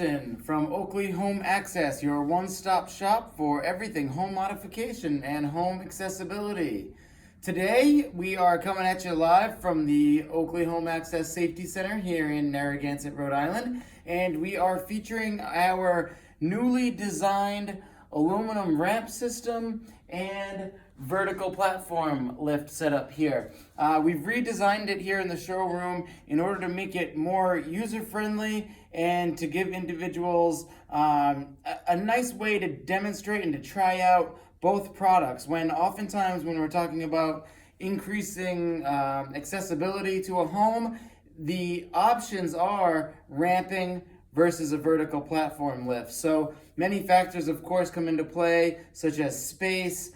Justin from Oakley Home Access, your one-stop shop for everything home modification and home accessibility. Today, we are coming at you live from the Oakley Home Access Safety Center here in Narragansett, Rhode Island, and we are featuring our newly designed aluminum ramp system and vertical platform lift setup here. We've redesigned it here in the showroom in order to make it more user-friendly and to give individuals a nice way to demonstrate and to try out both products. When oftentimes when we're talking about increasing accessibility to a home, the options are ramping versus a vertical platform lift. So many factors, of course, come into play, such as space,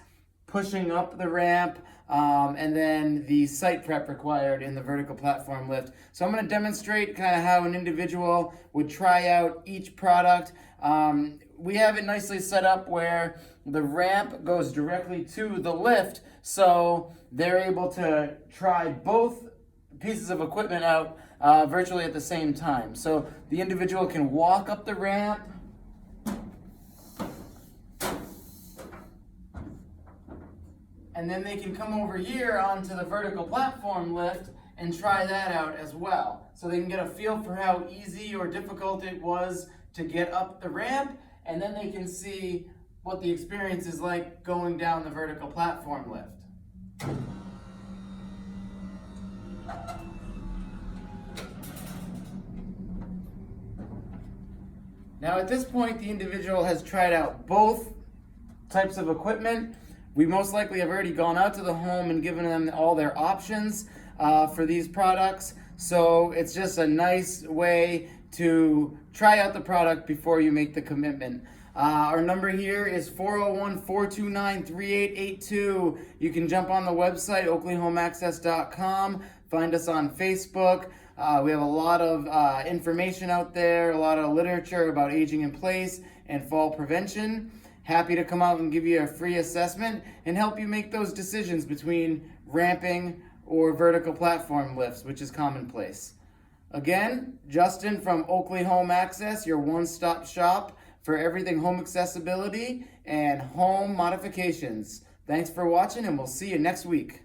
pushing up the ramp, and then the site prep required in the vertical platform lift. So I'm going to demonstrate kind of how an individual would try out each product. We have it nicely set up where the ramp goes directly to the lift, so they're able to try both pieces of equipment out virtually at the same time. So the individual can walk up the ramp, and then they can come over here onto the vertical platform lift and try that out as well. So they can get a feel for how easy or difficult it was to get up the ramp, and then they can see what the experience is like going down the vertical platform lift. Now at this point, the individual has tried out both types of equipment. We most likely have already gone out to the home and given them all their options for these products. So it's just a nice way to try out the product before you make the commitment. Our number here is 401-429-3882. You can jump on the website, oakleyhomeaccess.com. Find us on Facebook. We have a lot of information out there, a lot of literature about aging in place and fall prevention. Happy to come out and give you a free assessment and help you make those decisions between ramping or vertical platform lifts, which is commonplace. Again, Justin from Oakley Home Access, your one-stop shop for everything home accessibility and home modifications. Thanks for watching, and we'll see you next week.